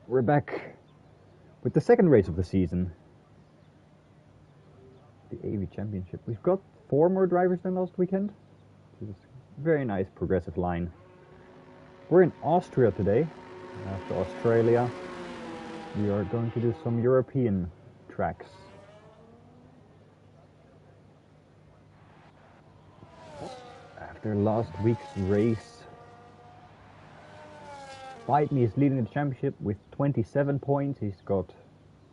We're back with the second race of the season, the AV Championship. We've got 4 more drivers than last weekend, which is a very nice progressive line. We're in Austria today. After Australia, we are going to do some European tracks. After last week's race, Biden is leading the championship with 27 points. He's got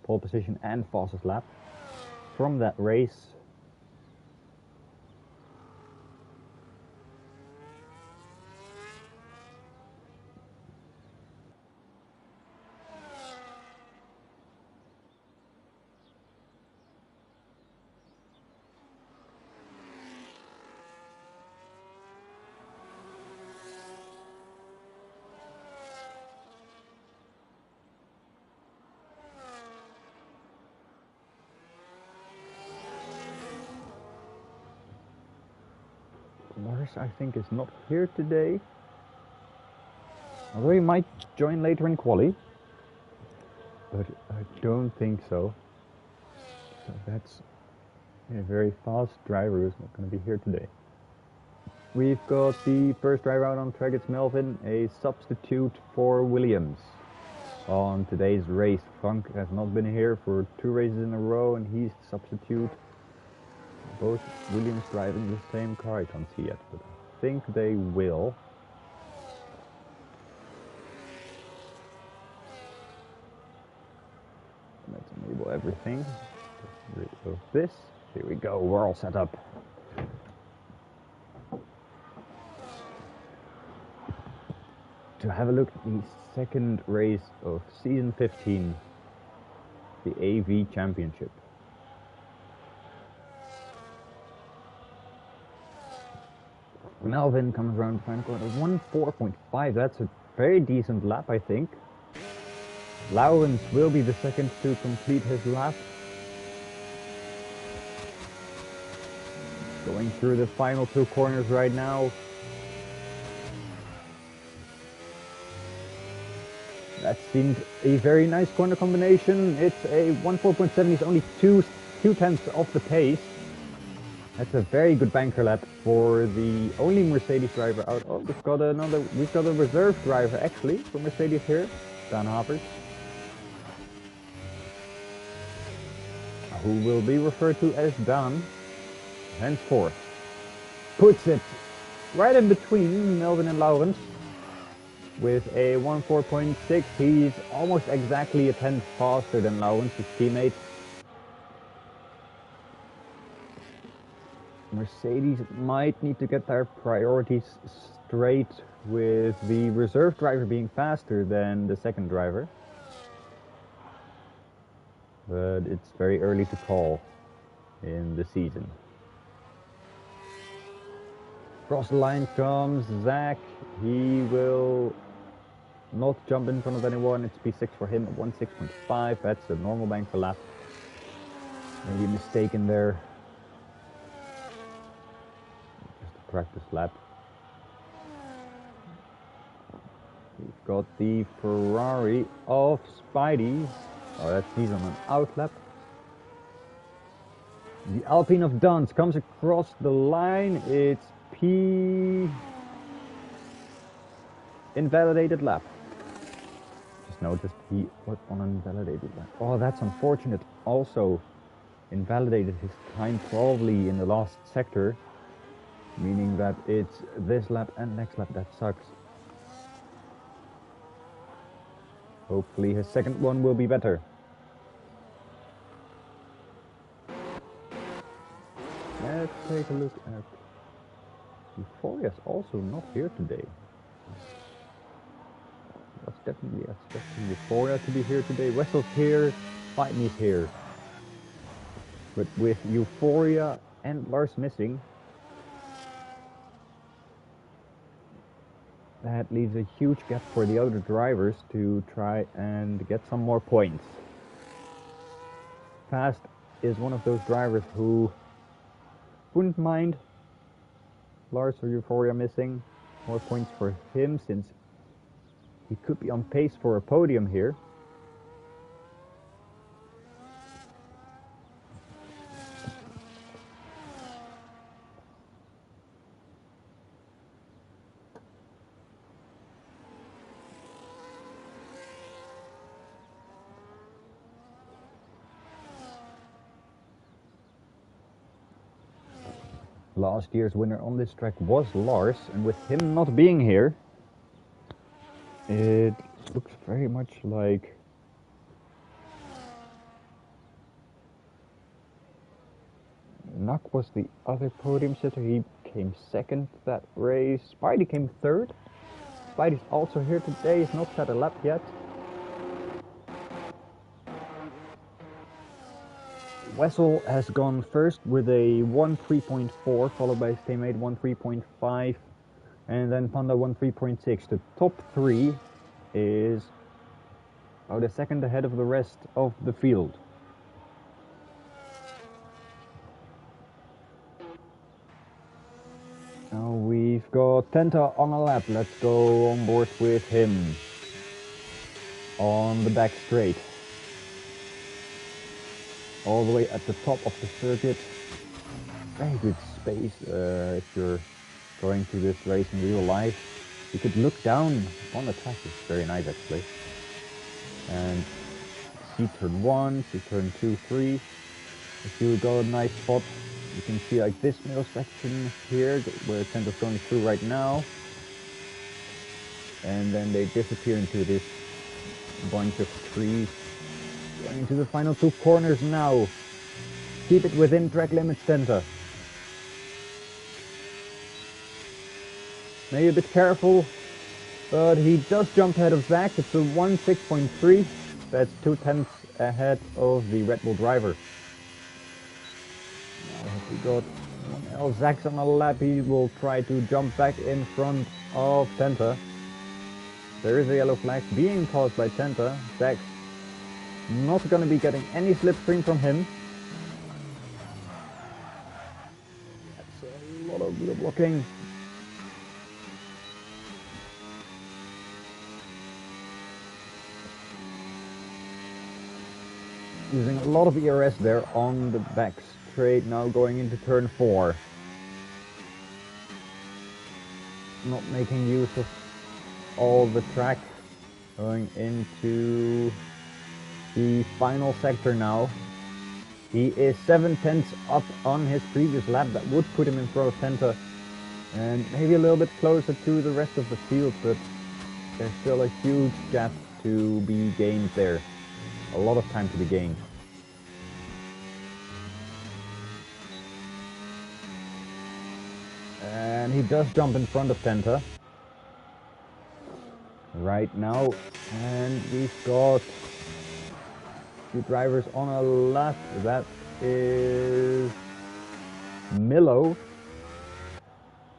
pole position and fastest lap. From that race, Morris, I think, is not here today. Although he might join later in quali. But I don't think so. So that's a very fast driver who's not going to be here today. We've got the first driver out on track. It's Melvin, a substitute for Williams. On today's race, Frank has not been here for 2 races in a row, and he's the substitute. Both Williams driving the same car, I can't see yet, but I think they will. Let's enable everything. Get rid of this. Here we go, we're all set up. To have a look at the second race of season 15, the AV Championship. Melvin comes around the final corner, 1:04.5. That's a very decent lap, I think. Lawrence will be the second to complete his lap. Going through the final 2 corners right now. That seemed a very nice corner combination. It's a 1:04.7. He's only two tenths off the pace. That's a very good banker lap for the only Mercedes driver out. Oh, we've got a reserve driver actually for Mercedes here, Dan Havers, who will be referred to as Dan henceforth. Puts it right in between Melvin and Lawrence with a 1:04.6. He's almost exactly a tenth faster than Lawrence, his teammate. Mercedes might need to get their priorities straight with the reserve driver being faster than the second driver. But it's very early to call in the season. Across the line comes Zach. He will not jump in front of anyone. It's P6 for him at 1:06.5. That's a normal banker lap. Maybe a mistake in there. Practice lap. We've got the Ferrari of Spidey. Oh, he's on an out lap. The Alpine of Duns comes across the line. It's P invalidated lap. Just noticed he was on an invalidated lap. Oh, that's unfortunate. Also invalidated his time probably in the last sector. Meaning that it's this lap and next lap that sucks. Hopefully his second one will be better. Let's take a look at Euphoria's also not here today. That's definitely expecting Euphoria to be here today. Wessel's here, Fighty's here. But with Euphoria and Lars missing, that leaves a huge gap for the other drivers to try and get some more points. Fast is one of those drivers who wouldn't mind Lars or Euphoria missing. More points for him since he could be on pace for a podium here. Last year's winner on this track was Lars, and with him not being here, it looks very much like Nuck was the other podium sitter. He came second that race. Spidey came third. Spidey's also here today. He's not set a lap yet. Wessel has gone first with a 1.3.4, followed by his teammate 1.3.5, and then Panda 1.3.6. The top three is about a second ahead of the rest of the field. Now we've got Tenta on a lap. Let's go on board with him on the back straight. All the way at the top of the circuit. Very good space if you're going to this race in real life. You could look down on the track. It's very nice actually. And see turn 1, see turn 2, 3. If you got a nice spot, you can see like this middle section here where Tenta's going through right now. And then they disappear into this bunch of trees. Going into the final two corners now. Keep it within track limits, Tenta. Maybe a bit careful, but he just jumped ahead of Zach. It's a 1.6.3. That's 0.2 ahead of the Red Bull driver. Now we got one else. Zach's on a lap. He will try to jump back in front of Tenta. There is a yellow flag being caused by Tenta. Zach's not going to be getting any slipstream from him. That's a lot of wheel blocking. Using a lot of ERS there on the back straight, now going into turn 4. Not making use of all the track. Going into the final sector now. He is 7/10 up on his previous lap. That would put him in front of Tenta and maybe a little bit closer to the rest of the field, but there's still a huge gap to be gained there. A lot of time to be gained. And he does jump in front of Tenta right now, and we've got two drivers on a lap. That is Milo,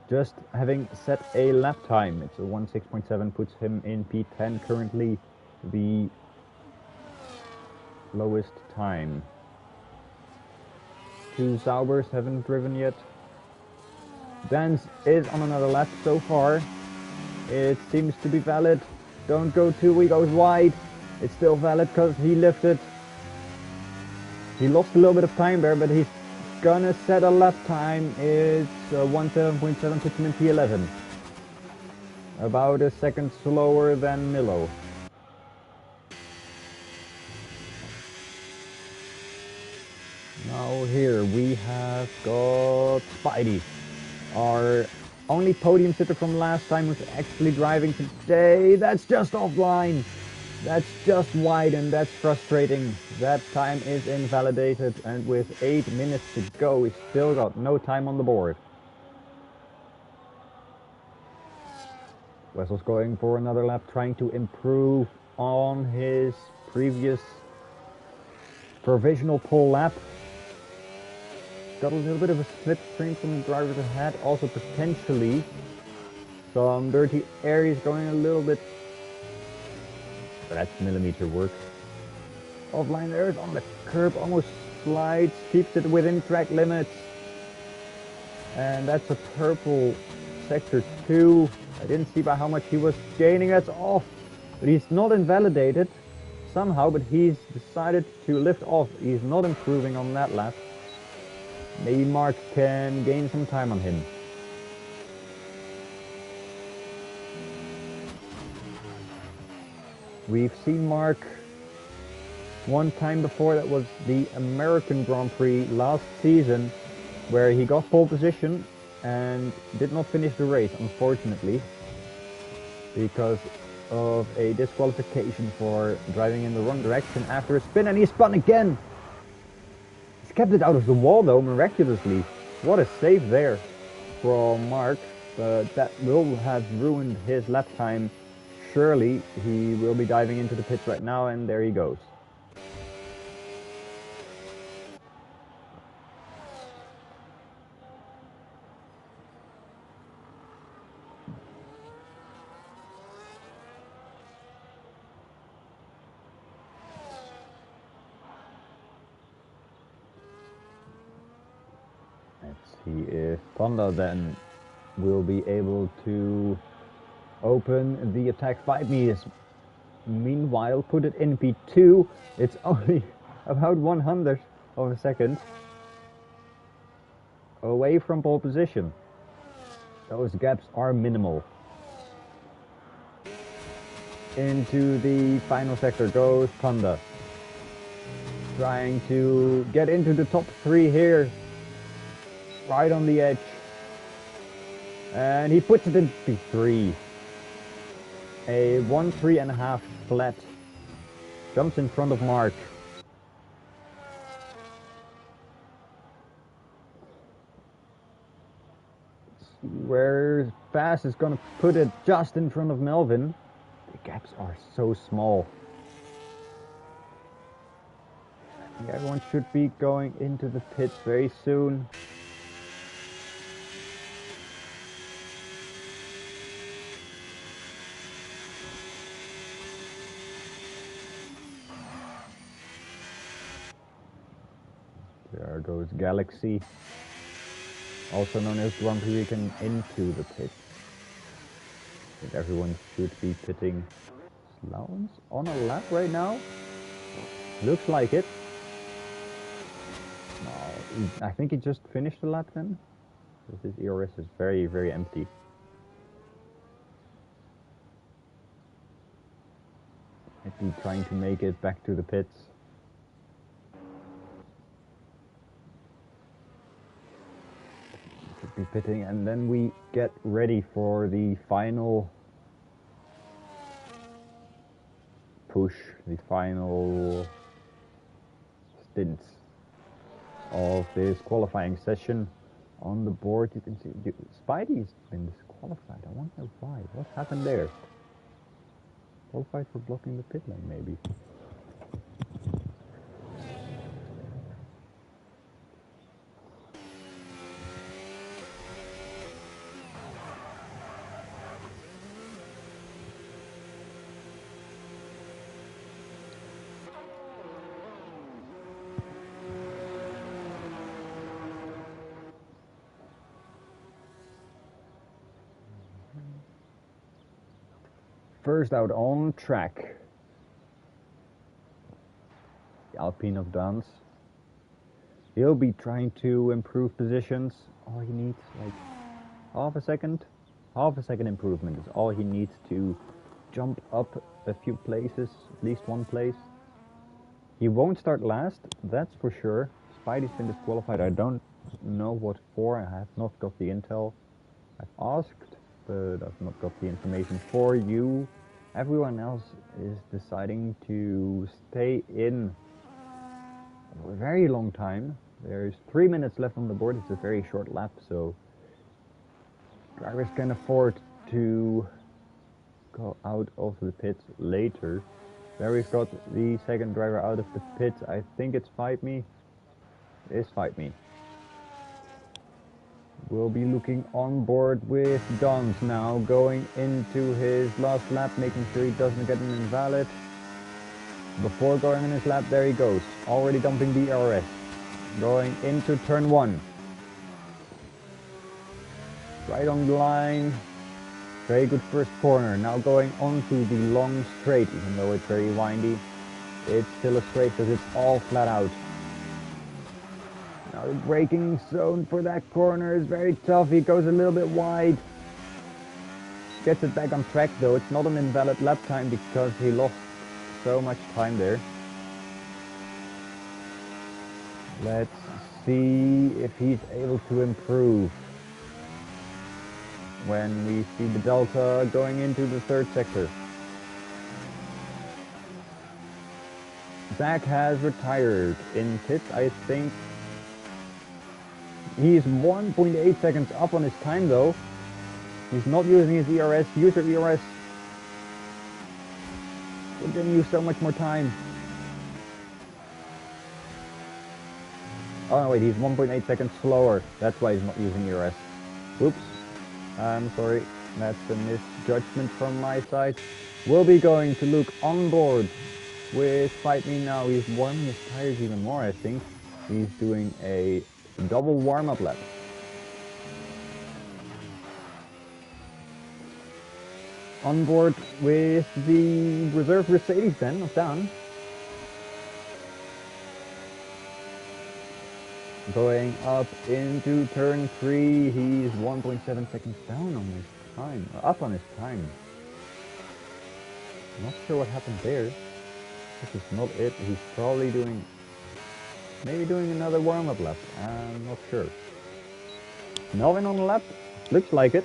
just having set a lap time. It's a 1.6.7, puts him in P10, currently the lowest time. Two Saubers haven't driven yet. Dance is on another lap so far. It seems to be valid. Don't go too, he goes wide. It's still valid because he lifted. He lost a little bit of time there, but he's gonna set a lap time. It's 1.7.7, puts him in P11. About a second slower than Milo. Now here we have got Spidey, our only podium sitter from last time, who's actually driving today. That's just offline. That's just wide, and that's frustrating. That time is invalidated, and with 8 minutes to go, we still got no time on the board. Wessel's going for another lap, trying to improve on his previous provisional pole lap. Got a little bit of a slipstream from the drivers ahead, also potentially some dirty areas going a little bit. But that's millimeter work. Offline there, it's on the curb, almost slides, keeps it within track limits. And that's a purple sector 2. I didn't see by how much he was gaining. That's off, but he's not invalidated somehow, but he's decided to lift off. He's not improving on that lap. Maybe Mark can gain some time on him. We've seen Mark one time before. That was the American Grand Prix last season, where he got pole position and did not finish the race, unfortunately, because of a disqualification for driving in the wrong direction after a spin, and he spun again. He's kept it out of the wall though, miraculously. What a save there from Mark, but that will have ruined his lap time. Surely he will be diving into the pits right now, and there he goes. Let's see if Honda then will be able to open the attack 5 meters. Meanwhile, put it in P2. It's only about 1/100 of a second away from pole position. Those gaps are minimal. Into the final sector goes Honda, trying to get into the top 3 here. Right on the edge, and he puts it in P3. A 1.3.5 flat. Jumps in front of Mark. Where Fast is gonna put it just in front of Melvin. The gaps are so small. I think everyone should be going into the pits very soon. There goes Galaxy, also known as Grand Prix Weekend, into the pits. I think everyone should be pitting. Slowens on a lap right now? Looks like it. No, I think he just finished the lap then. This ERS is very, very empty. Might be trying to make it back to the pits. Be pitting, and then we get ready for the final push, the final stints of this qualifying session. On the board you can see Spidey's been disqualified. I wonder why. What happened there? Qualified for blocking the pit lane, maybe. First out on track, the Alpine of Dance. He'll be trying to improve positions. All he needs, like half a second improvement is all he needs to jump up a few places, at least one place. He won't start last, that's for sure. Spidey's been disqualified. I don't know what for. I have not got the intel. I've asked, but I've not got the information for you. Everyone else is deciding to stay in for a very long time. There's 3 minutes left on the board. It's a very short lap, so drivers can afford to go out of the pits later. There we've got the second driver out of the pits. I think it's Fight Me. It is Fight Me. We'll be looking on board with Dons now, going into his last lap, making sure he doesn't get an invalid. Before going in his lap, there he goes, already dumping the RS. Going into turn 1. Right on the line. Very good first corner. Now going onto the long straight, even though it's very windy. It's still a straight because it's all flat out. Now the braking zone for that corner is very tough. He goes a little bit wide. Gets it back on track though. It's not an invalid lap time because he lost so much time there. Let's see if he's able to improve. when we see the Delta going into the third sector. Zach has retired in pit, I think. He's 1.8 seconds up on his time though. He's not using his ERS. Use your ERS. We're giving you so much more time. Oh no, wait, he's 1.8 seconds slower. That's why he's not using ERS. Oops. I'm sorry. That's a misjudgment from my side. We'll be going to Luke on board with Fight Me Now. He's warming his tires even more, I think. He's doing a double warm-up lap. On board with the reserve Mercedes then of Dan. Going up into turn 3, he's 1.7 seconds down on his time, up on his time. Not sure what happened there. This is not it. He's probably maybe doing another warm-up lap. I'm not sure. Melvin on the lap? Looks like it.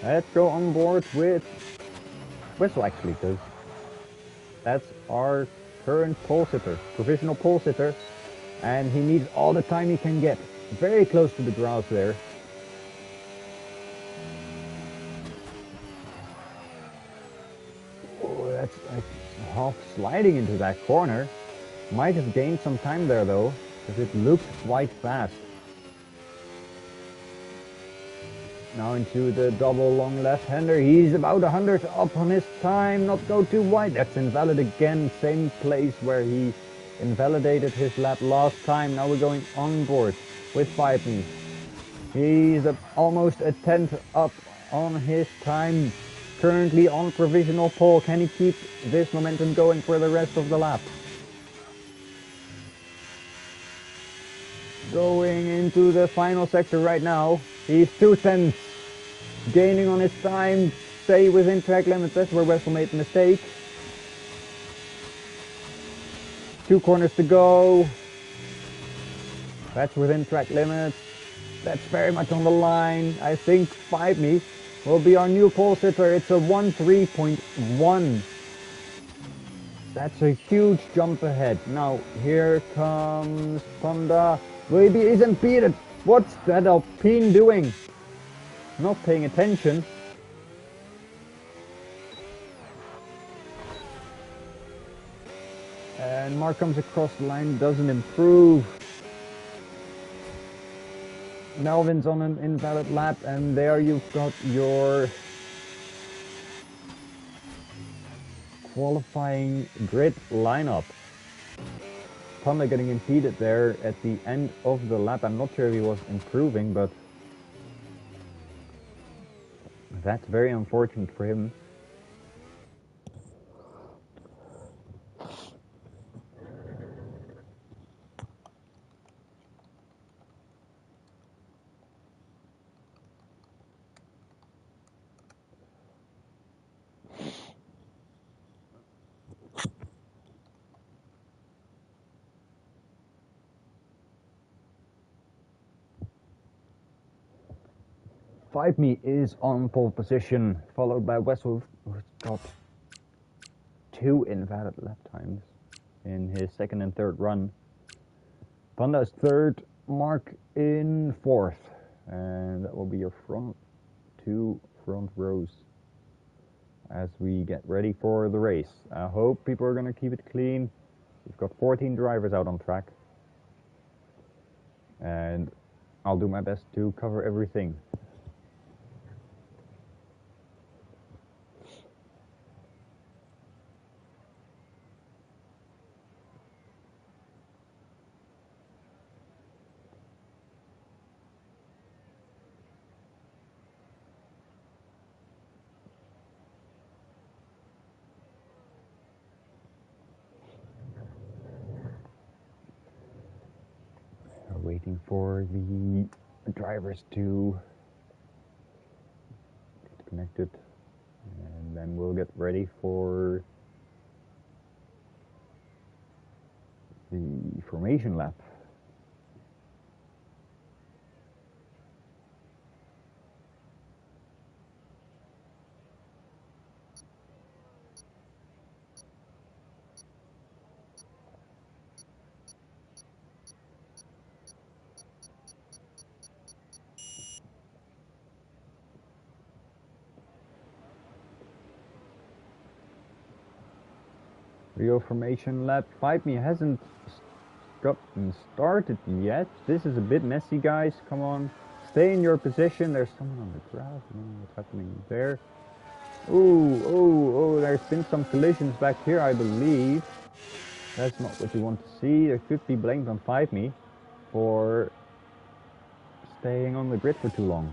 Let's go on board with Whistle actually, because that's our current pole sitter, provisional pole sitter, and he needs all the time he can get. Very close to the grass there. Oh, that's like half sliding into that corner. Might have gained some time there though, because it looked quite fast. Now into the double long left-hander. He's about 100 up on his time. Not go too wide. That's invalid again. Same place where he invalidated his lap last time. Now we're going on board with Fight Me. He's almost a tenth up on his time. Currently on provisional pole. Can he keep this momentum going for the rest of the lap? Going into the final sector right now. He's 2/10 gaining on his time. Stay within track limits. That's where Wessel made the mistake. 2 corners to go. That's within track limits. That's very much on the line. I think Fight Me will be our new pole sitter. It's a 1.3.1. That's a huge jump ahead. Now here comes Honda. Maybe he's impeded. What's that Alpine doing? Not paying attention. And Mark comes across the line, doesn't improve. Melvin's on an invalid lap, and there you've got your qualifying grid lineup. Honda getting impeded there at the end of the lap. I'm not sure if he was improving, but that's very unfortunate for him. Fight Me is on pole position, followed by Wessel, who's got 2 invalid lap times in his second and third run. Honda is 3rd, Mark in 4th, and that will be your two front rows as we get ready for the race. I hope people are going to keep it clean. We've got 14 drivers out on track, and I'll do my best to cover everything. Waiting for the drivers to get connected, and then we'll get ready for the formation lap. Trio formation lap. Fight Me hasn't gotten started yet. This is a bit messy, guys. Come on. Stay in your position. There's someone on the grass. What's happening there? Oh, there's been some collisions back here, I believe. That's not what you want to see. There could be blamed on Fight Me for staying on the grid for too long.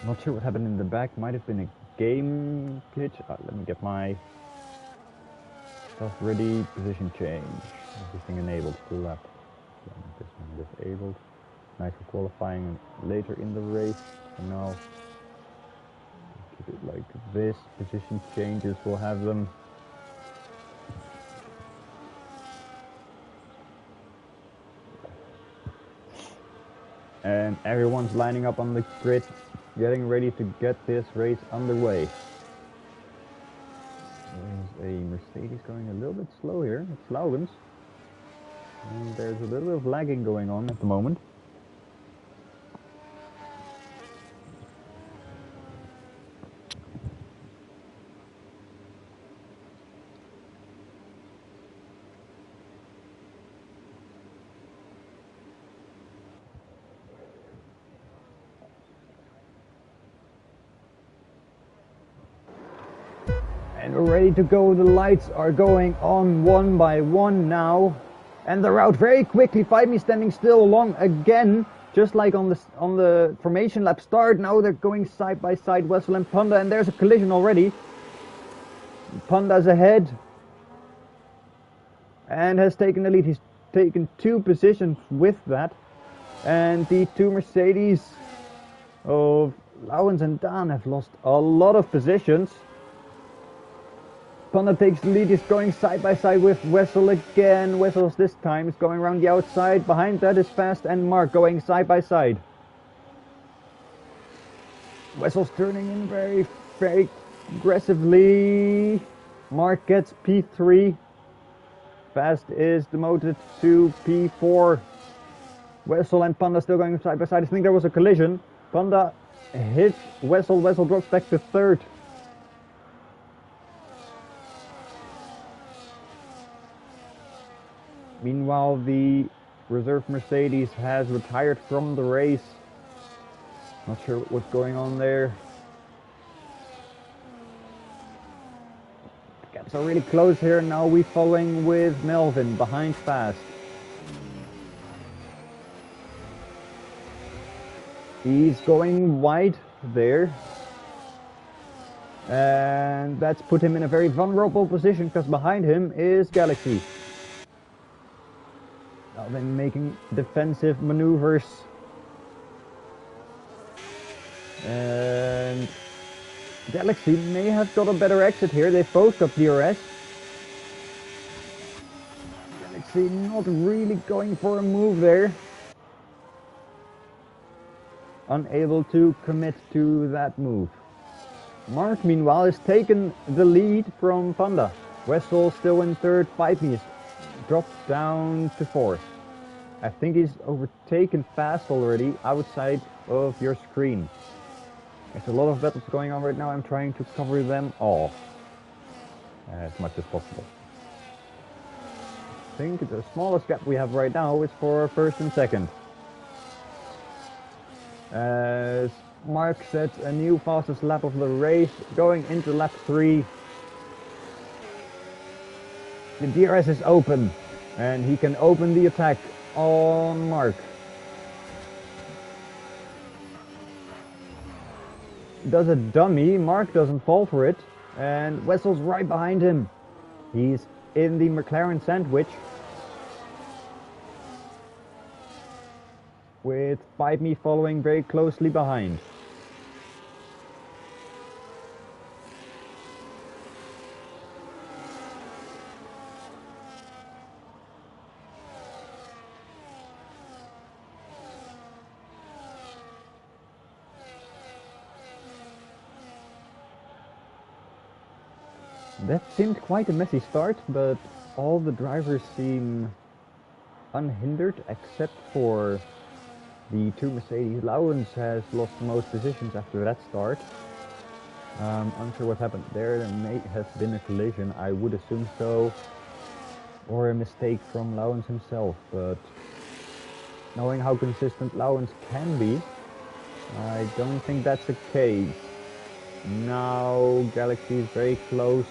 Not sure what happened in the back. Might have been a game glitch. Let me get my stuff ready. Position change. Everything enabled. Full lap. This one disabled. Nice for qualifying later in the race. For now, keep it like this. Position changes. We'll have them. And everyone's lining up on the grid, getting ready to get this race underway. There's a Mercedes going a little bit slow here. It's Laurens. And there's a little bit of lagging going on at the moment. And we're ready to go. The lights are going on one by one now. And they're out very quickly. Fight Me standing still along again. Just like on the formation lap start. Now they're going side by side, Wessel and Panda. And there's a collision already. Panda's ahead. And has taken the lead. He's taken 2 positions with that. And the 2 Mercedes of Laurens and Dan have lost a lot of positions. Panda takes the lead, is going side by side with Wessel again. Wessel's this time is going around the outside. Behind that is Fast and Mark going side by side. Wessel's turning in very, very aggressively. Mark gets P3. Fast is demoted to P4. Wessel and Panda still going side by side. I think there was a collision. Panda hits Wessel. Wessel drops back to 3rd. Meanwhile, the reserve Mercedes has retired from the race. Not sure what's going on there. Gaps are really close here. Now we're following with Melvin behind Fast. He's going wide there. And that's put him in a very vulnerable position because behind him is Galaxy. Now they're making defensive maneuvers. And Galaxy may have got a better exit here. They've both got DRS. Galaxy not really going for a move there. Unable to commit to that move. Mark, meanwhile, has taken the lead from Panda. Wessel still in 3rd. Fight Me is dropped down to 4th. I think he's overtaken Fast already outside of your screen. There's a lot of battles going on right now. I'm trying to cover them all as much as possible. I think the smallest gap we have right now is for 1st and 2nd. As Mark sets a new fastest lap of the race, going into lap 3. The DRS is open, and he can open the attack on Mark. Does a dummy, Mark doesn't fall for it, and Wessel's right behind him. He's in the McLaren sandwich. with Fight Me following very closely behind. That seemed quite a messy start, but all the drivers seem unhindered except for the two Mercedes. Lawrence has lost most positions after that start. Unsure what happened there. There may have been a collision, I would assume so, or a mistake from Lawrence himself, but knowing how consistent Lawrence can be, I don't think that's the case. Now Galaxy is very close.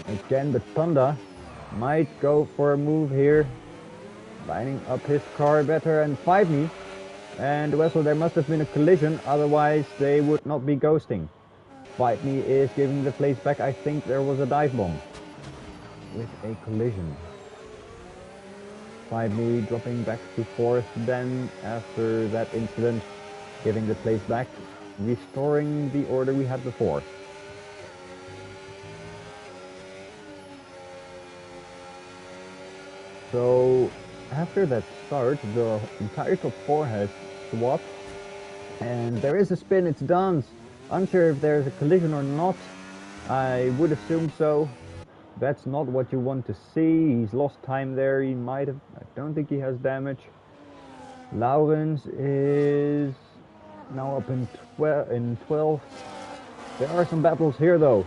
Again, but Panda might go for a move here, lining up his car better and Fight Me. And Wessel, there must have been a collision, otherwise they would not be ghosting. Fight Me is giving the place back. I think there was a dive bomb with a collision. Fight Me dropping back to fourth then after that incident, giving the place back, restoring the order we had before. So after that start, the entire top 4 has swapped, and there is a spin, it's done. Unsure if there's a collision or not. I would assume so. That's not what you want to see. He's lost time there. He might have, I don't think he has damage. Lawrence is now up in 12th. There are some battles here though,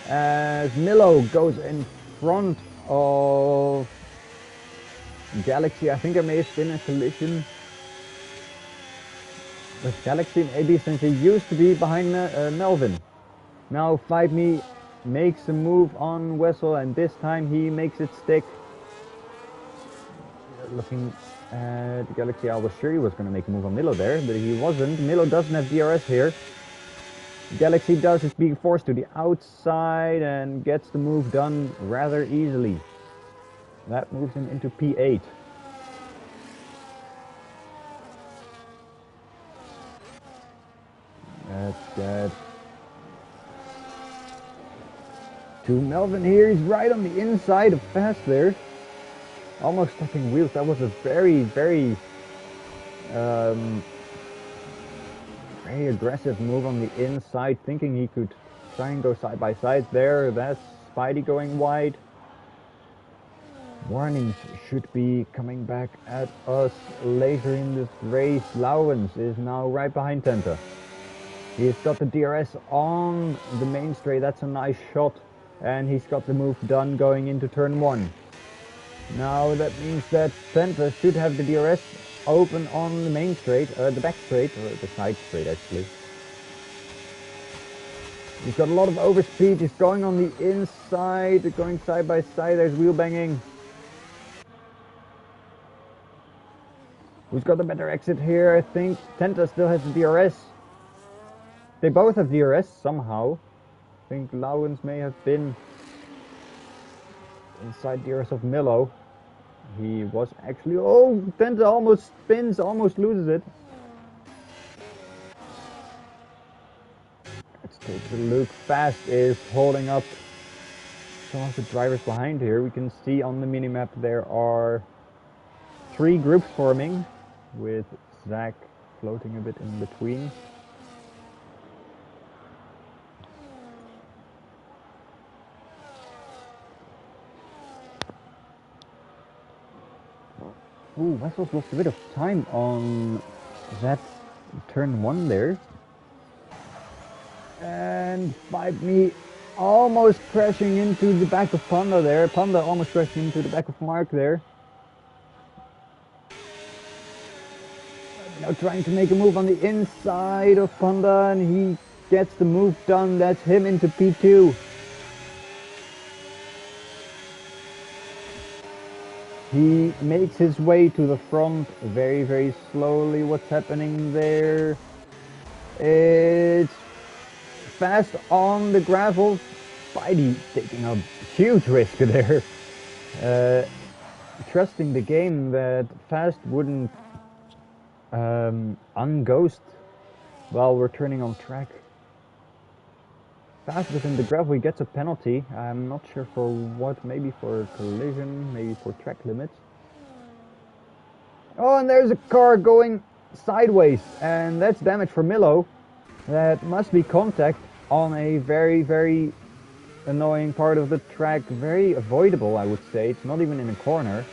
as Milo goes in front of Galaxy. I think there may have been a collision with Galaxy maybe, since he used to be behind Melvin. Now Fight Me makes a move on Wessel, and this time he makes it stick. Looking at Galaxy, I was sure he was going to make a move on Milo there, but he wasn't. Milo doesn't have DRS here. Galaxy does, is being forced to the outside and gets the move done rather easily. That moves him into P8. That's good. To Melvin here, he's right on the inside of Fast there. Almost stepping wheels. That was a very, very aggressive move on the inside, thinking he could try and go side by side there. That's Spidey going wide. Warnings should be coming back at us later in this race. Lawrence is now right behind Tenta. He's got the DRS on the main straight. That's a nice shot. And he's got the move done going into turn 1. Now that means that Tenta should have the DRS open on the main straight, the back straight, or the side straight actually. He's got a lot of overspeed. He's going on the inside, going side by side. There's wheel banging. Who's got the better exit here? I think Tenta still has the DRS. They both have DRS somehow. I think Lawrence may have been inside DRS of Milo. He was actually... Oh, Tenta almost spins, almost loses it. Let's take a look. Fast is holding up some of the drivers behind here. We can see on the minimap there are 3 groups forming, with Zach floating a bit in between. Ooh, Wessel's lost a bit of time on that turn 1 there. And Fight Me almost crashing into the back of Panda there. Panda almost crashing into the back of Mark there. Now trying to make a move on the inside of Panda, and he gets the move done. That's him into P2. He makes his way to the front very, very slowly. What's happening there? It's Fast on the gravel. Spidey taking a huge risk there. Trusting the game that Fast wouldn't Unghost while we're turning on track. Fast within the gravel gets a penalty. I'm not sure for what, maybe for collision, maybe for track limits. Oh, and there's a car going sideways, and that's damage for Milo. That must be contact on a very, very annoying part of the track. Very avoidable, I would say. It's not even in a corner.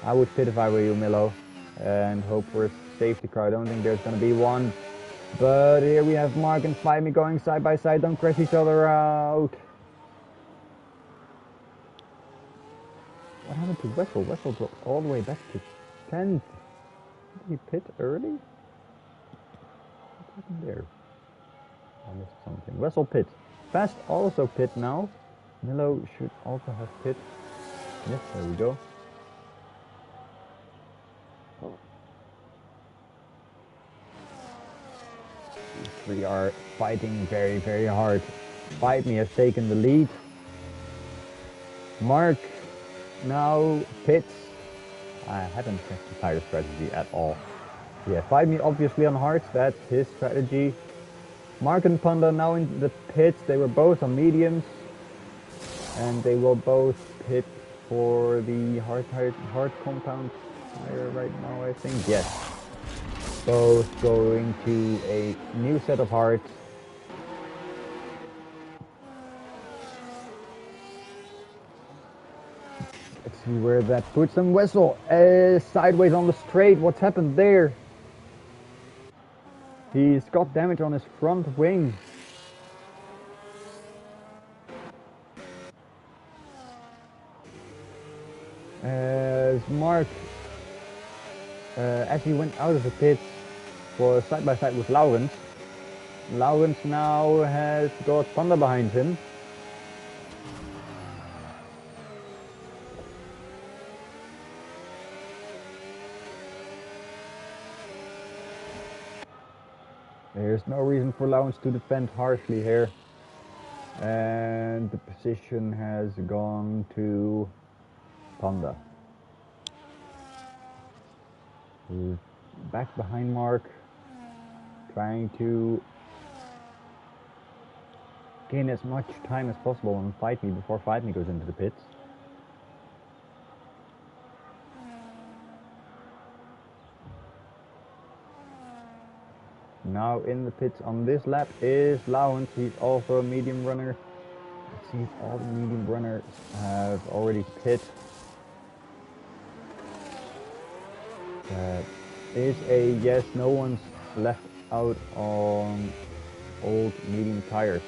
I would pit if I were you, Milo, and hope for a safety car. I don't think there's going to be one. But here we have Mark and Five Me going side by side. Don't crash each other out. What happened to Wessel? Wessel dropped all the way back to 10th. Did he pit early? What happened there? I missed something. Wessel pit. Fast also pit now. Milo should also have pit. Yes, there we go. We are fighting very, very hard. Fight Me has taken the lead. Mark now pits. I haven't checked the tire strategy at all. Yeah, Fight Me obviously on hards, that's his strategy. Mark and Panda now in the pits. They were both on mediums. And they will both pit for the hard compound tire right now, I think. Yes. Both going to a new set of hards. Let's see where that puts them. Wessel sideways on the straight. What's happened there? He's got damage on his front wing. As Mark, as he went out of the pits, was side by side with Laurens. Laurens now has got Panda behind him. There's no reason for Laurens to defend harshly here. And the position has gone to Panda. Who's back behind Mark, trying to gain as much time as possible and Fight Me before Fight Me goes into the pits. Now in the pits on this lap is Laurens. He's also a medium runner. Let's see if all the medium runners have already pit. That is a yes, no one's left out on old medium tires.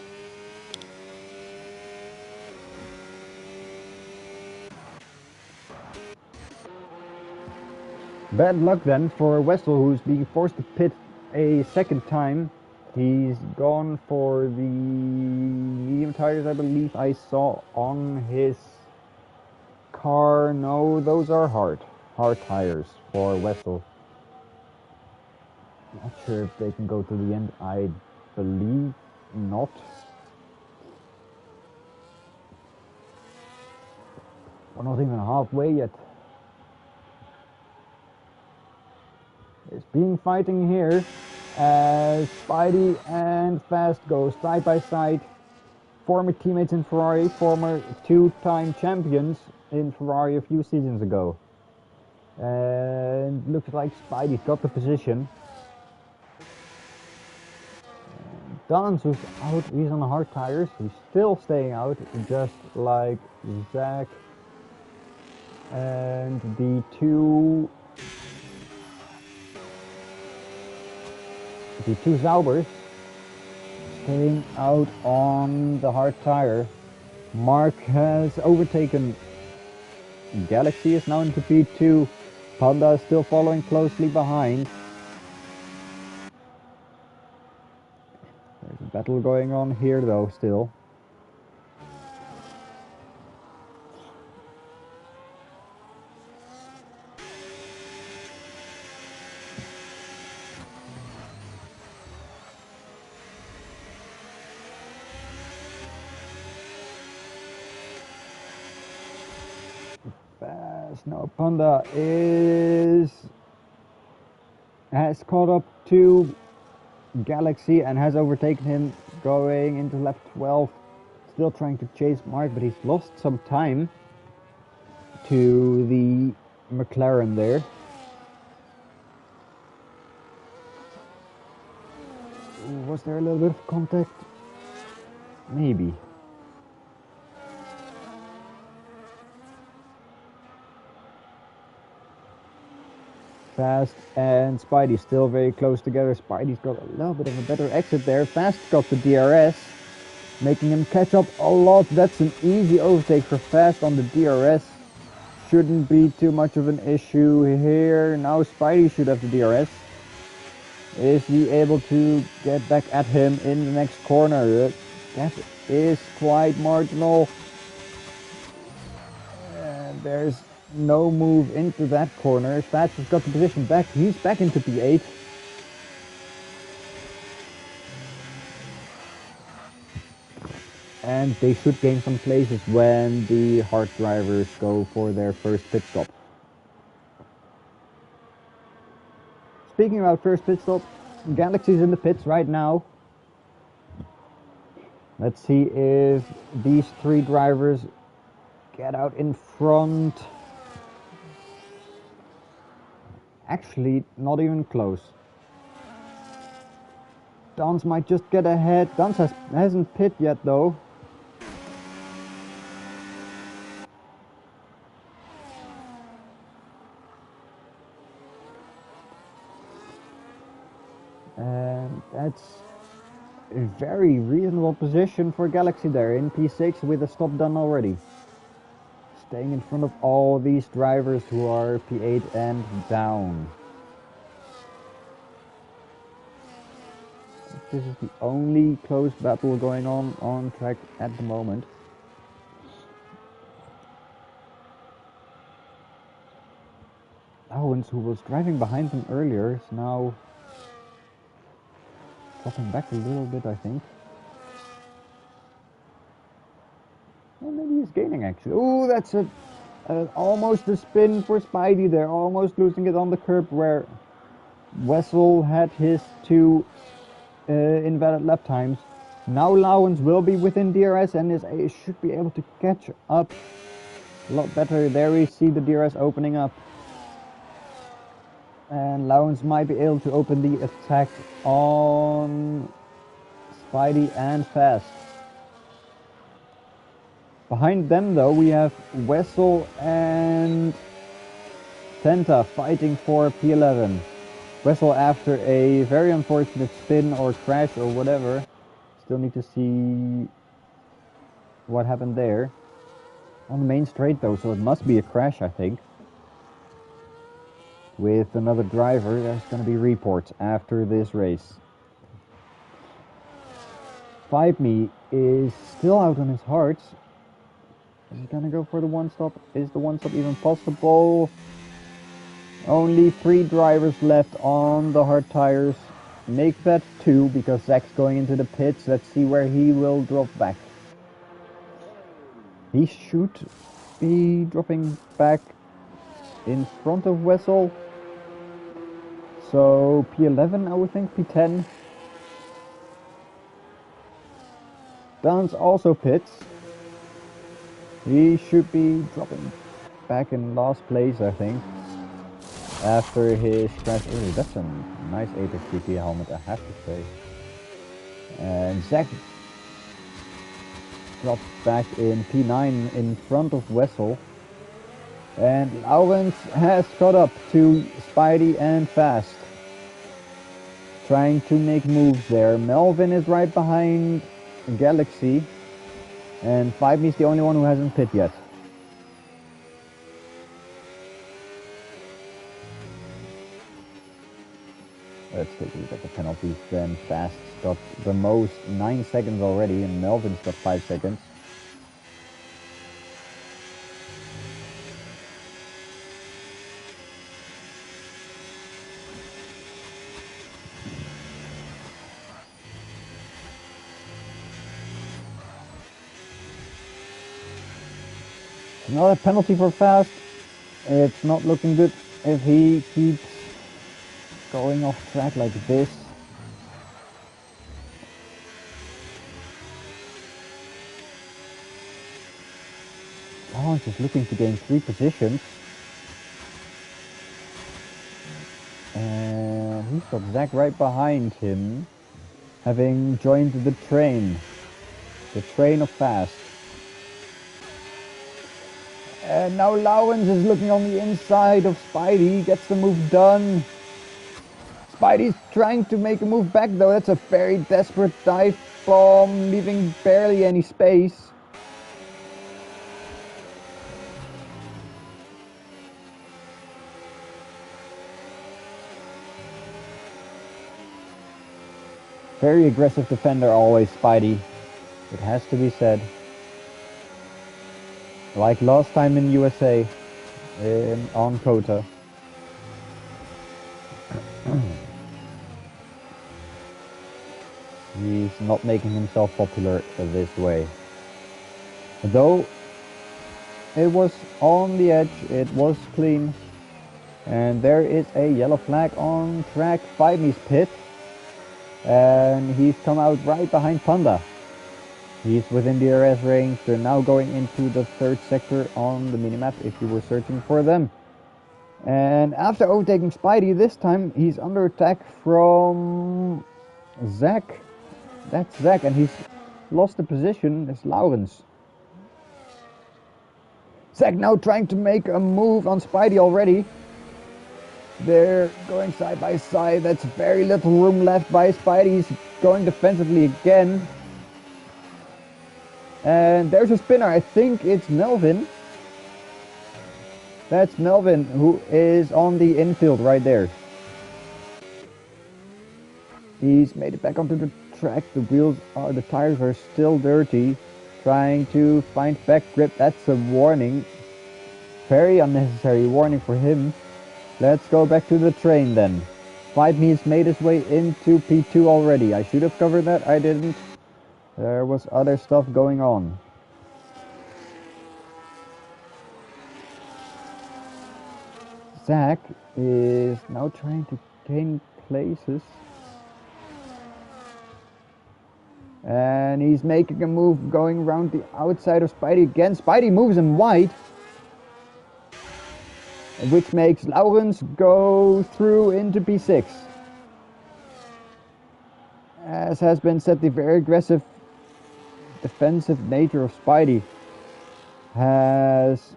Bad luck then for Wessel, who's being forced to pit a second time. He's gone for the medium tires, I believe I saw on his car. No, those are hard tires for Wessel. Not sure if they can go to the end. I believe not. We're not even halfway yet. It's being fighting here as Spidey and Fast go side by side. Former teammates in Ferrari, former two-time champions in Ferrari a few seasons ago. And looks like Spidey's got the position. Dans was out, he's on the hard tires, he's still staying out, just like Zach. And the two Zaubers staying out on the hard tire. Mark has overtaken. Galaxy is now into P2. Panda is still following closely behind. There's a battle going on here though still. Fast. No, Panda is has caught up to Galaxy and has overtaken him, going into lap 12. Still trying to chase Mark, but he's lost some time to the McLaren there. Was there a little bit of contact? Maybe. Fast and Spidey still very close together. Spidey's got a little bit of a better exit there. Fast got the DRS, making him catch up a lot. That's an easy overtake for Fast on the DRS. Shouldn't be too much of an issue here. Now Spidey should have the DRS. Is he able to get back at him in the next corner? That is quite marginal. And there's no move into that corner. Fast has got the position back. He's back into P8. And they should gain some places when the hard drivers go for their first pit stop. Speaking about first pit stop, Galaxy's in the pits right now. Let's see if these three drivers get out in front. Actually, not even close. Dans might just get ahead. Dans hasn't pit yet though. And that's a very reasonable position for Galaxy there in P6 with a stop done already. Staying in front of all these drivers who are P8 and down. This is the only close battle going on track at the moment. Owens, who was driving behind them earlier, is now dropping back a little bit, I think. Well, maybe he's gaining actually. Oh, that's almost a spin for Spidey there, almost losing it on the curb where Wessel had his two invalid lap times. Now Lowens will be within DRS and should be able to catch up a lot better. There we see the DRS opening up. And Lowens might be able to open the attack on Spidey and Fast. Behind them though we have Wessel and Tenta fighting for P11. Wessel after a very unfortunate spin or crash or whatever. Still need to see what happened there. On the main straight though, so it must be a crash I think. With another driver, there's going to be reports after this race. 5Me is still out on his hearts. Is he going to go for the one stop? Is the one stop even possible? Only 3 drivers left on the hard tires. Make that 2 because Zach's going into the pits. Let's see where he will drop back. He should be dropping back in front of Wessel. So P11 I would think, P10. Dans also pits. He should be dropping back in last place I think. After his crash. Ooh, that's a nice APCP helmet I have to say. And Zach dropped back in P9 in front of Wessel. And Lowens has caught up to Spidey and Fast. Trying to make moves there. Melvin is right behind Galaxy. And 5Me is the only one who hasn't pit yet. Let's take a look at the penalties then. Fast's got the most, 9 seconds already, and Melvin's got 5 seconds. Another penalty for Fast. It's not looking good if he keeps going off track like this. Lawrence is looking to gain 3 positions. And he's got Zach right behind him, having joined the train of fast. And now Lawrence is looking on the inside of Spidey, gets the move done. Spidey's trying to make a move back though, that's a very desperate dive bomb, leaving barely any space. Very aggressive defender always, Spidey. It has to be said. Like last time in USA, on Kota. He's not making himself popular this way. Though it was on the edge, it was clean. And there is a yellow flag on track 5Me's pit. And he's come out right behind Panda. He's within the DRS range. They're now going into the 3rd sector on the minimap if you were searching for them. And after overtaking Spidey, this time he's under attack from Zach. That's Zach, and he's lost the position as Lawrence. Zach now trying to make a move on Spidey already. They're going side by side. That's very little room left by Spidey. He's going defensively again. And there's a spinner. I think it's Melvin. That's Melvin, who is on the infield right there. He's made it back onto the track. The tires are still dirty. Trying to find back grip. That's a warning. Very unnecessary warning for him. Let's go back to the train then. 5Me's made his way into P2 already. I should have covered that. I didn't. There was other stuff going on. Zach is now trying to gain places. And he's making a move going around the outside of Spidey again. Spidey moves him wide. Which makes Lawrence go through into P6. As has been said, the very aggressive defensive nature of Spidey has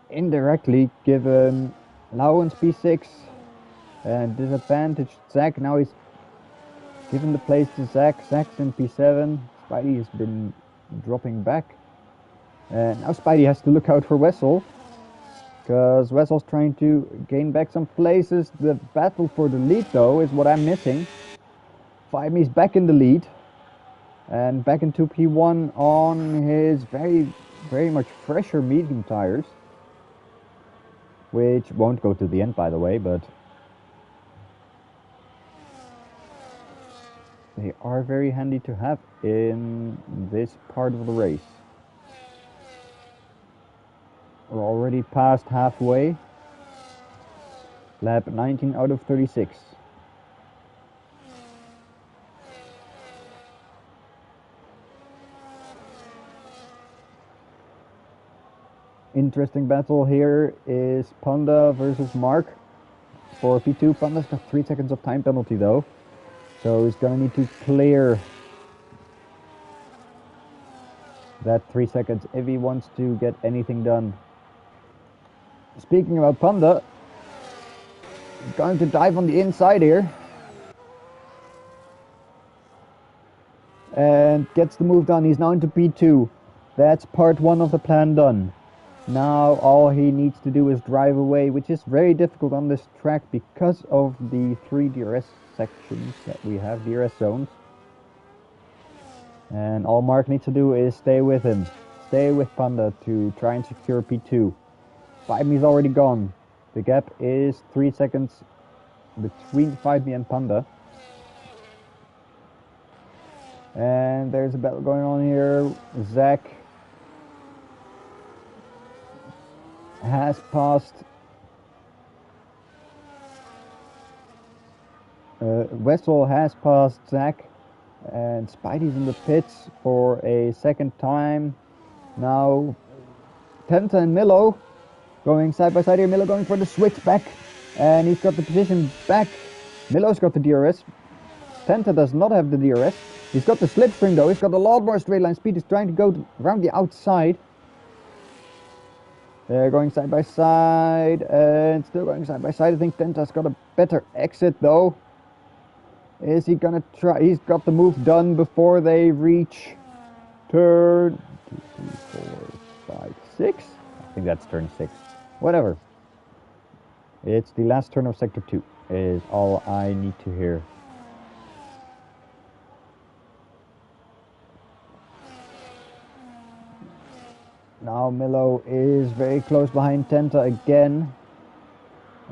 indirectly given Lawrence P6 and disadvantaged Zach. Now he's given the place to Zach. Zach's in P7. Spidey has been dropping back. And now Spidey has to look out for Wessel, because Wessel's trying to gain back some places. The battle for the lead, though, is what I'm missing. 5Me's back in the lead, and back into P1 on his very, very much fresher medium tires, which won't go to the end, by the way, but they are very handy to have in this part of the race. We're already past halfway. Lap 19 out of 36. Interesting battle here is Panda versus Mark. For P2, Panda's got 3 seconds of time penalty though. So he's gonna need to clear that 3 seconds if he wants to get anything done. Speaking about Panda, he's going to dive on the inside here. And gets the move done. He's now into P2. That's part 1 of the plan done. Now all he needs to do is drive away, which is very difficult on this track because of the 3 DRS sections that we have, DRS zones. And all Mark needs to do is stay with him. Stay with Panda to try and secure P2. 5Me's already gone. The gap is 3 seconds between 5Me and Panda. And there's a battle going on here. Zach has passed Wessel has passed Zach, and Spidey's in the pits for a second time. Now, Tenta and Milo going side by side here. Milo going for the switch back, and he's got the position back. Milo's got the DRS. Tenta does not have the DRS. He's got the slipstream though. He's got a lot more straight line speed. He's trying to go around the outside. They're going side by side and still going side by side. I think Tenta's got a better exit though. Is he gonna try? He's got the move done before they reach turn 2, 3, 4, 5, 6. I think that's turn 6. Whatever. It's the last turn of sector 2 is all I need to hear. Now Milo is very close behind Tenta again.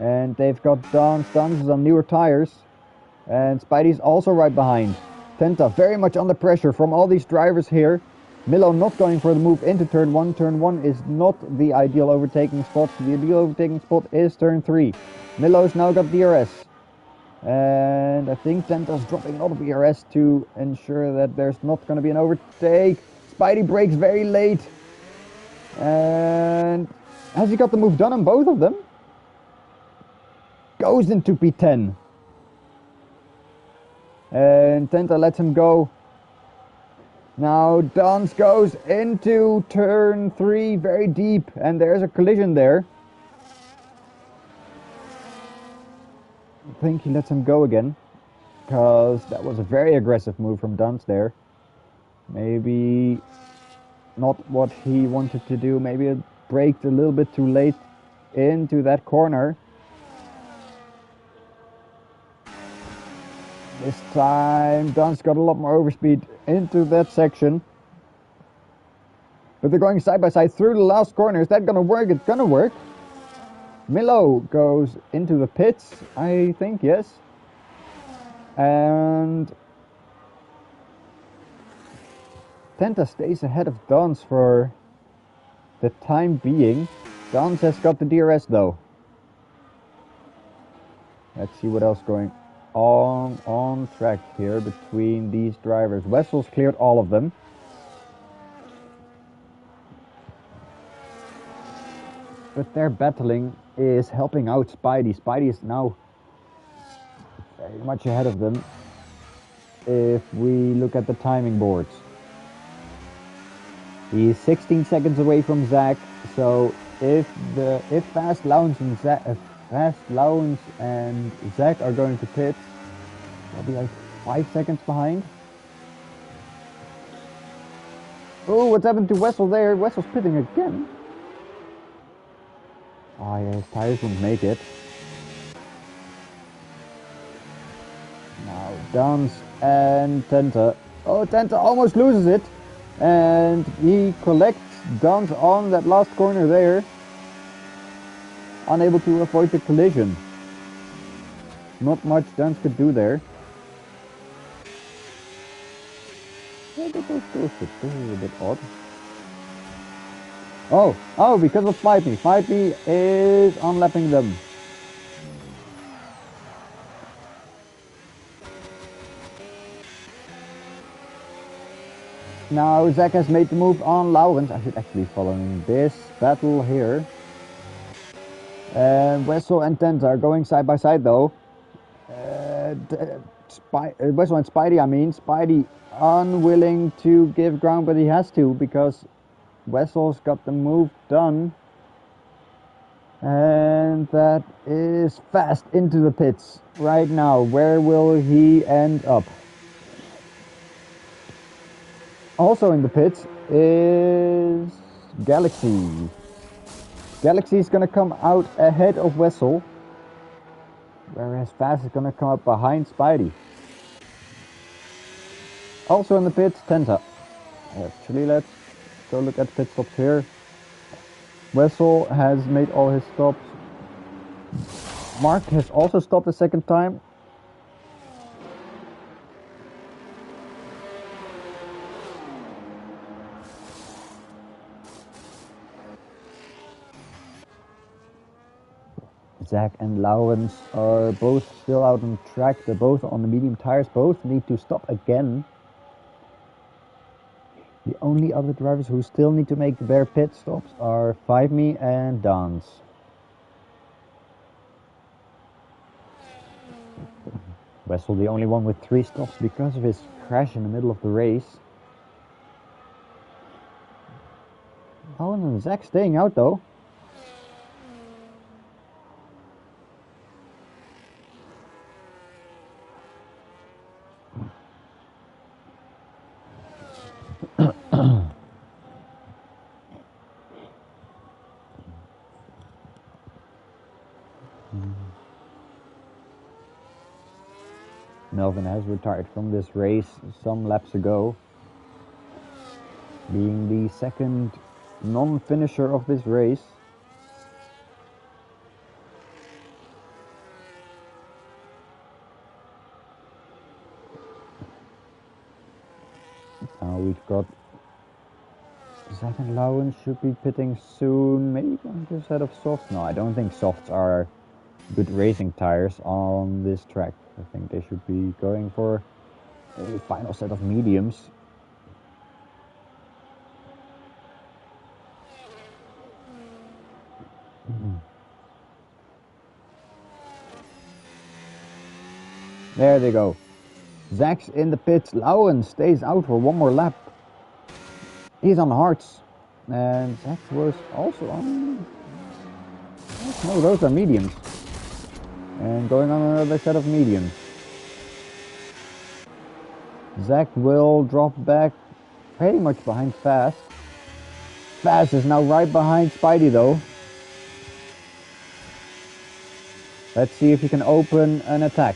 And they've got Dance. Dance is on newer tires. And Spidey's also right behind. Tenta very much under pressure from all these drivers here. Milo not going for the move into turn 1. Turn 1 is not the ideal overtaking spot. The ideal overtaking spot is turn 3. Milo's now got DRS. And I think Tenta's dropping a lot of DRS to ensure that there's not going to be an overtake. Spidey brakes very late. And has he got the move done on both of them? Goes into P10. And Tenta lets him go. Now Dance goes into turn 3 very deep, and there's a collision there. I think he lets him go again, because that was a very aggressive move from Dance there. Maybe not what he wanted to do. Maybe it braked a little bit too late into that corner. This time Dance got a lot more overspeed into that section. But they're going side by side through the last corner. Is that gonna work? It's gonna work. Milo goes into the pits, I think, yes. And Tenta stays ahead of Dance for the time being. Dance has got the DRS though. Let's see what else going on track here between these drivers. Wessel's cleared all of them. But their battling is helping out Spidey. Spidey is now very much ahead of them if we look at the timing boards. He's 16 seconds away from Zach, so if Fast Lounge and Zach are going to pit, they'll be like 5 seconds behind. Oh, what's happened to Wessel there? Wessel's pitting again. Oh yeah, his tires won't make it. Now Dance and Tenta. Oh, Tenta almost loses it. And he collects Dance on that last corner there. Unable to avoid the collision. Not much Dance could do there. Yeah, that was a bit odd. Oh, because of Fight Me. Fight Me is unlapping them. Now Zach has made the move on Laurens. I should actually following this battle here. Wessel and Tenta are going side by side though. Wessel and Spidey, I mean. Spidey unwilling to give ground, but he has to because Wessel's got the move done. And that is Fast into the pits right now. Where will he end up? Also in the pits is Galaxy. Galaxy is going to come out ahead of Wessel, whereas Fast is going to come up behind Spidey. Also in the pits, Tenta. Actually, let's go look at pit stops here. Wessel has made all his stops. Mark has also stopped a second time. Zach and Lawrence are both still out on track. They're both on the medium tires. Both need to stop again. The only other drivers who still need to make their pit stops are Five Me and Dance. Wessel, the only one with 3 stops because of his crash in the middle of the race. Owen and Zach staying out though. Melvin has retired from this race some laps ago, being the second non-finisher of this race. Now we've got Zach and Lawrence should be pitting soon, maybe going to a set of softs. No, I don't think softs are good racing tires on this track. I think they should be going for a final set of mediums. There they go. Zach's in the pits. Lawrence stays out for one more lap. He's on hards. And Zach was also on... No, those are mediums. And going on another set of mediums. Zach will drop back pretty much behind Fast. Fast is now right behind Spidey though. Let's see if he can open an attack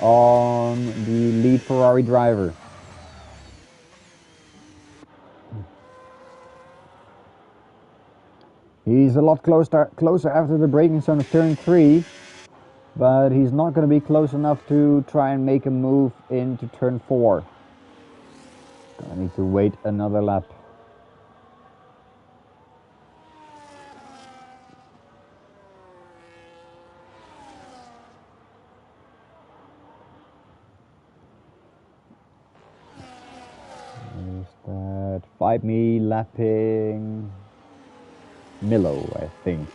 on the lead Ferrari driver. He's a lot closer after the braking zone of turn 3, but he's not going to be close enough to try and make a move into turn 4. Gonna need to wait another lap. Is that 5Me lapping Milo, I think.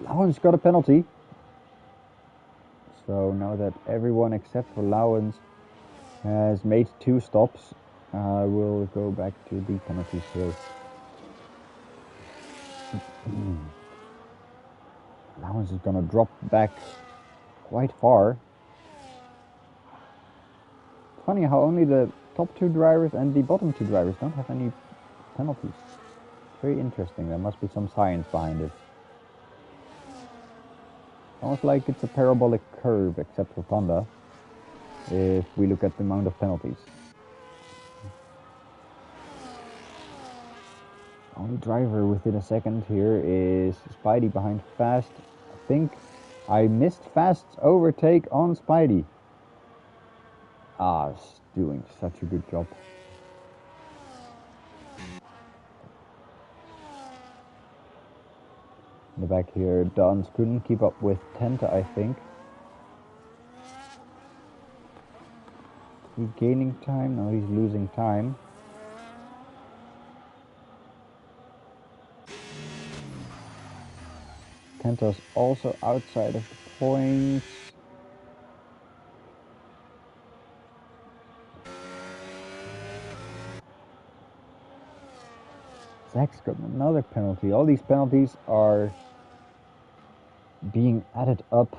Lawrence got a penalty. So now that everyone except for Lawrence has made 2 stops, I will go back to the penalties here. Lawrence is gonna drop back quite far. Funny how only the top 2 drivers and the bottom 2 drivers don't have any penalties. Very interesting. There must be some science behind it. Almost like it's a parabolic curve, except for Honda, if we look at the amount of penalties. Only driver within a second here is Spidey behind Fast. I think I missed Fast's overtake on Spidey. Ah, he's doing such a good job. In the back here, Duns couldn't keep up with Tenta, I think. He's gaining time, no, he's losing time. Tenta's also outside of the points. Zach's got another penalty. All these penalties are being added up,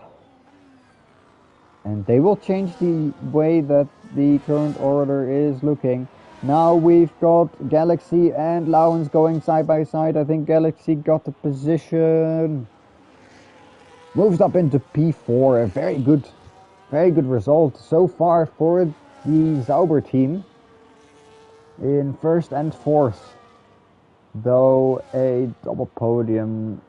and they will change the way that the current order is looking. Now we've got Galaxy and Lawrence going side by side. I think Galaxy got the position, moves up into P4. A very good result so far for the Sauber team in 1st and 4th. Though a double podium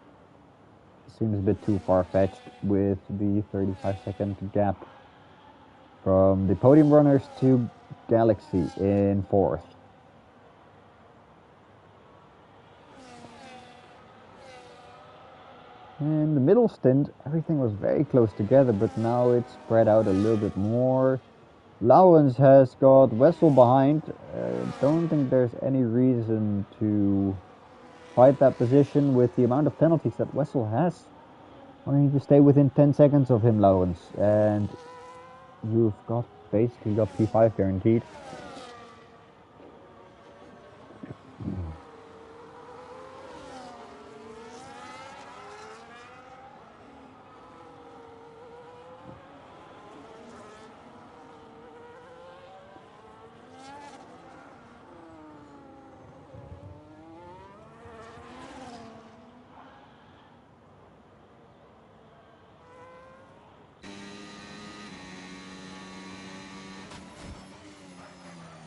seems a bit too far-fetched with the 35-second gap from the podium runners to Galaxy in 4th. In the middle stint, everything was very close together, but now it's spread out a little bit more. Lawrence has got Wessel behind. Don't think there's any reason to fight that position with the amount of penalties that Wessel has. I need to stay within 10 seconds of him, Lawrence, and you've got basically got P5 guaranteed.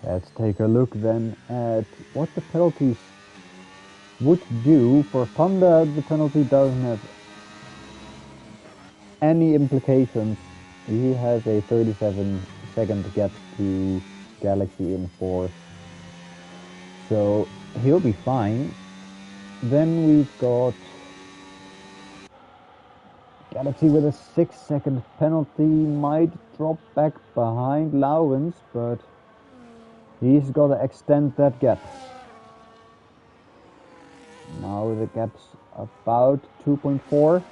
Let's take a look then at what the penalties would do. For Panda, the penalty doesn't have any implications. He has a 37-second gap to Galaxy in 4th, so he'll be fine. Then we've got Galaxy with a 6-second penalty, might drop back behind Lawrence, but he's got to extend that gap. Now the gap's about 2.4,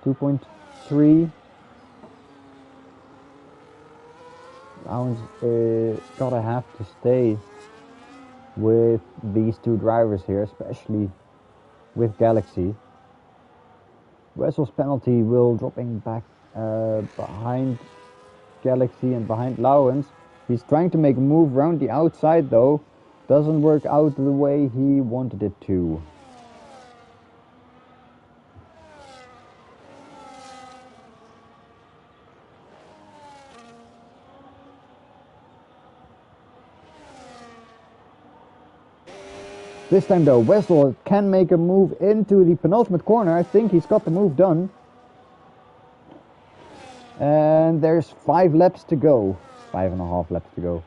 2.3. Lawrence gotta have to stay with these two drivers here, especially with Galaxy. Wessel's penalty will dropping back behind Galaxy and behind Lawrence. He's trying to make a move around the outside though. Doesn't work out the way he wanted it to. This time though, Wessel can make a move into the penultimate corner. I think he's got the move done. And there's 5 laps to go. 5.5 laps to go.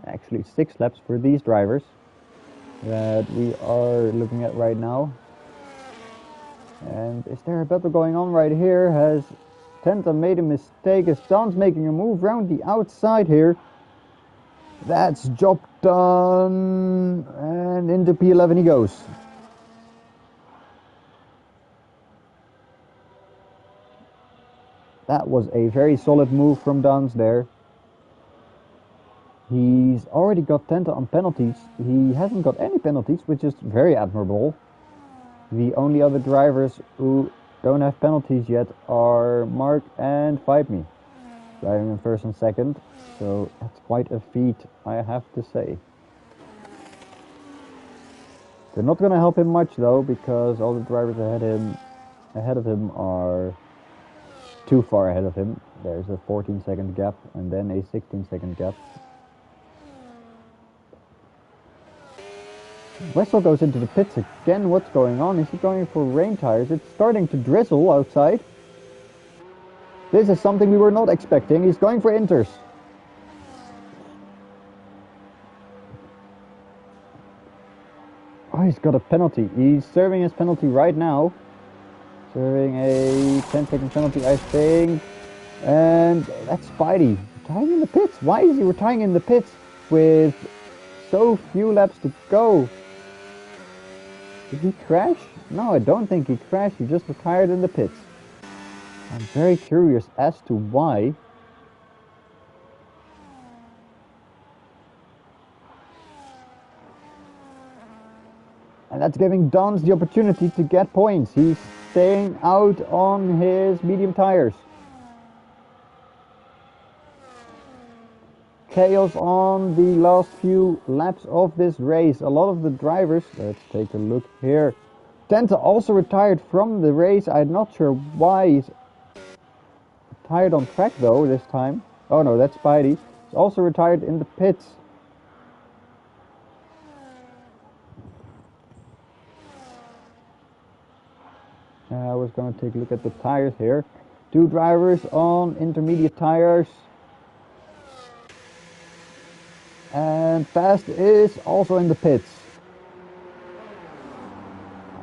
Actually 6 laps for these drivers that we are looking at right now. And is there a battle going on right here? Has Tenta made a mistake? Is Don's making a move around the outside here? That's job done, and into P11 he goes. That was a very solid move from Dans there. He's already got Tenta on penalties. He hasn't got any penalties, which is very admirable. The only other drivers who don't have penalties yet are Mark and Fight Me, driving in first and second. So that's quite a feat, I have to say. They're not going to help him much though, because all the drivers ahead of him are too far ahead of him. There's a 14-second gap and then a 16-second gap. Wessel goes into the pits again. What's going on? Is he going for rain tires? It's starting to drizzle outside. This is something we were not expecting. He's going for inters. Oh, he's got a penalty. He's serving his penalty right now. Serving a 10-second penalty, I think. And that's Spidey. Retiring in the pits. Why is he retiring in the pits with so few laps to go? Did he crash? No, I don't think he crashed. He just retired in the pits. I'm very curious as to why. And that's giving Dons the opportunity to get points. He's staying out on his medium tires. Chaos on the last few laps of this race. A lot of the drivers, let's take a look here. Tenta also retired from the race. I'm not sure why he's retired on track though this time. Oh no, that's Spidey. He's also retired in the pits. I was going to take a look at the tires here. 2 drivers on intermediate tires. And Fast is also in the pits.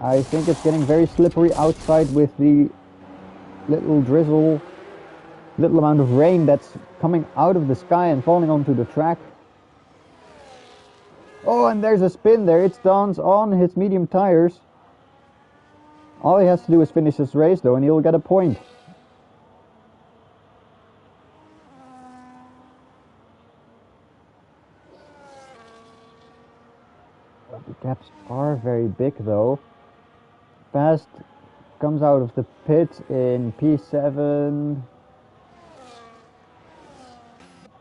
I think it's getting very slippery outside with the little drizzle, little amount of rain that's coming out of the sky and falling onto the track. Oh, and there's a spin there. It's Don's on his medium tires. All he has to do is finish his race though, and he'll get a point. The gaps are very big though. Fast comes out of the pit in P7.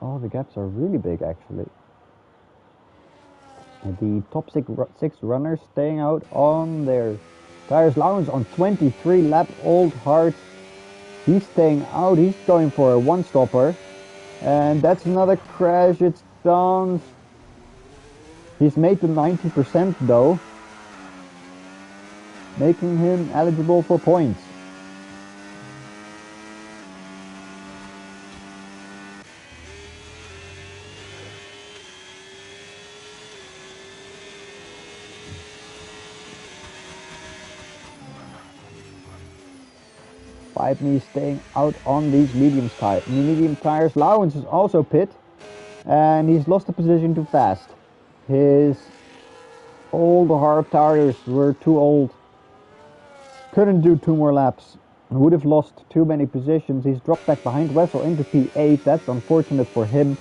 Oh, the gaps are really big actually. The top six runners staying out on their tires. Lawrence on 23 lap old hard. He's staying out. He's going for a one-stopper. And that's another crash. It's Don's. He's made the 90% though, making him eligible for points. Five Me staying out on these medium tires. Lawrence is also pit, and he's lost the position to Fast. His old hard tires were too old. Couldn't do 2 more laps. Would have lost too many positions. He's dropped back behind Wessel into P8. That's unfortunate for him.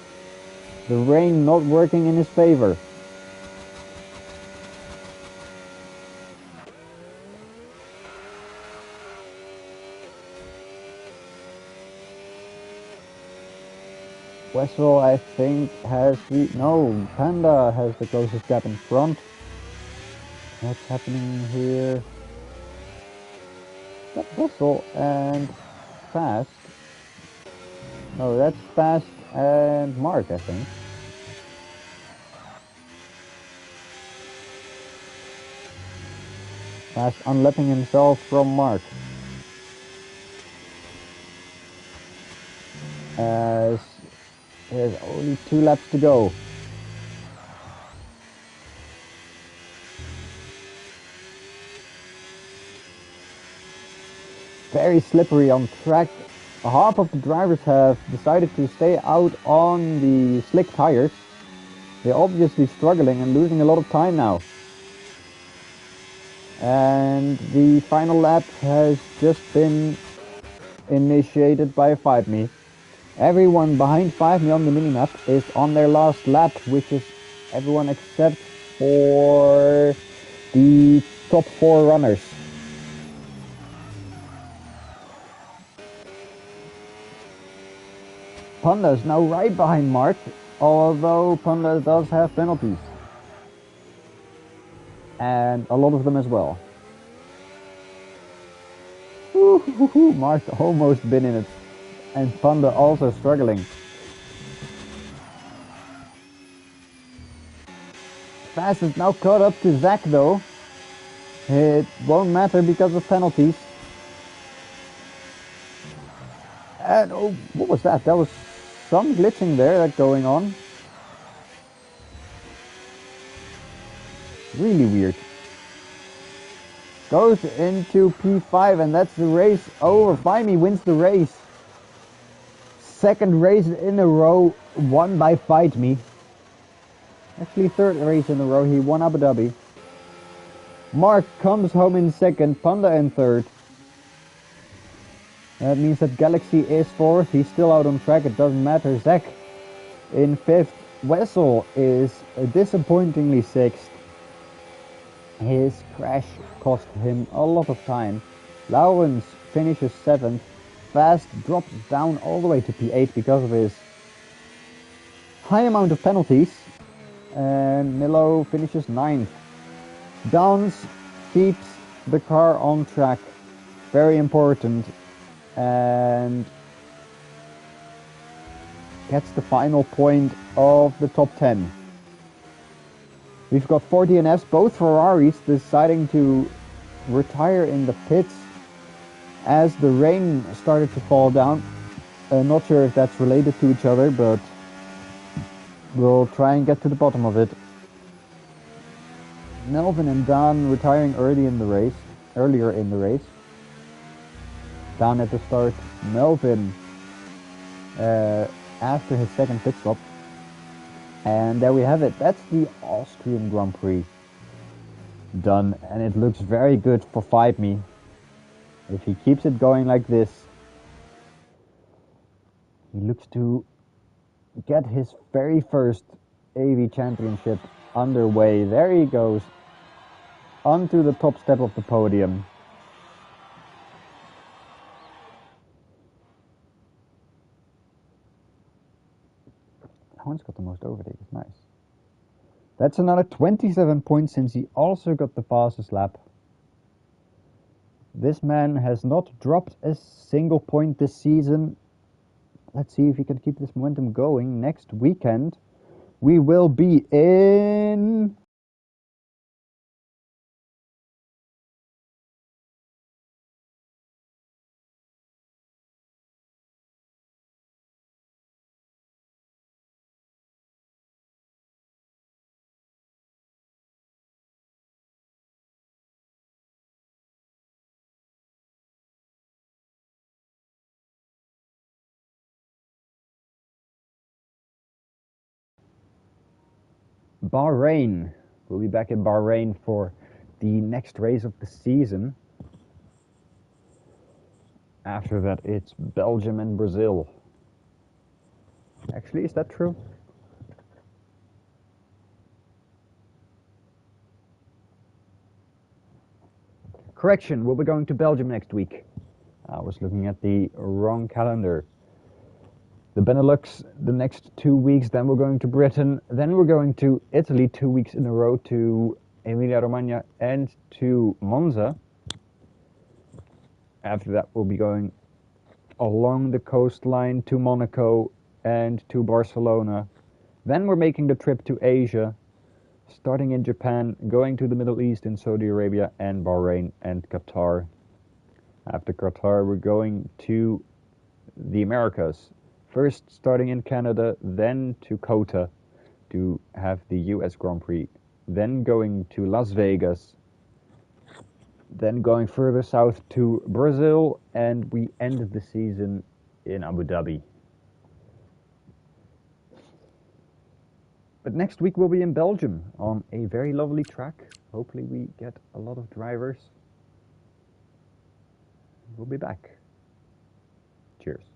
The rain not working in his favor. Wessel, I think, has the... No, Panda has the closest gap in front. What's happening here? That's Wessel and Fast. No, that's Fast and Mark, I think. Fast unlapping himself from Mark. As there's only 2 laps to go. Very slippery on track. Half of the drivers have decided to stay out on the slick tires. They're obviously struggling and losing a lot of time now. And the final lap has just been initiated by 5Me. Everyone behind 5Me on the minimap is on their last lap, which is everyone except for the top 4 runners. Panda is now right behind Mark, although Panda does have penalties. And a lot of them as well. Mark's almost been in it. And Panda also struggling. Fast is now caught up to Zach though. It won't matter because of penalties. And oh, what was that? That was some glitching there going on. Really weird. Goes into P5 and that's the race over. 5Me wins the race. Second race in a row won by 5Me. Actually 3rd race in a row, he won Abu Dhabi. Mark comes home in 2nd, Panda in 3rd. That means that Galaxy is 4th, he's still out on track, it doesn't matter. Zach in 5th, Wessel is disappointingly 6th. His crash cost him a lot of time. Lawrence finishes 7th. Fast drops down all the way to P8 because of his high amount of penalties. And Milo finishes 9th. Downs keeps the car on track. Very important. And gets the final point of the top 10. We've got 4 DNFs, both Ferraris deciding to retire in the pits as the rain started to fall down. Not sure if that's related to each other, but we'll try and get to the bottom of it. Melvin and Dan retiring earlier in the race. Dan at the start, Melvin after his second pit stop. And there we have it. That's the Austrian Grand Prix done, and it looks very good for Five Me. If he keeps it going like this, he looks to get his very first AV championship underway. There he goes, onto the top step of the podium. That one's got the most overtakes, nice. That's another 27 points since he also got the fastest lap. This man has not dropped a single point this season. Let's see if he can keep this momentum going. Next weekend, we will be in... Bahrain. We'll be back in Bahrain for the next race of the season. After that, it's Belgium and Brazil. Actually, is that true? Correction, we'll be going to Belgium next week. I was looking at the wrong calendar. The Benelux the next 2 weeks, then we're going to Britain, then we're going to Italy 2 weeks in a row to Emilia-Romagna and to Monza. After that, we'll be going along the coastline to Monaco and to Barcelona. Then we're making the trip to Asia, starting in Japan, going to the Middle East in Saudi Arabia and Bahrain and Qatar. After Qatar, we're going to the Americas. First starting in Canada, then to COTA to have the US Grand Prix. Then going to Las Vegas. Then going further south to Brazil, and we end the season in Abu Dhabi. But next week we'll be in Belgium on a very lovely track. Hopefully we get a lot of drivers. We'll be back. Cheers.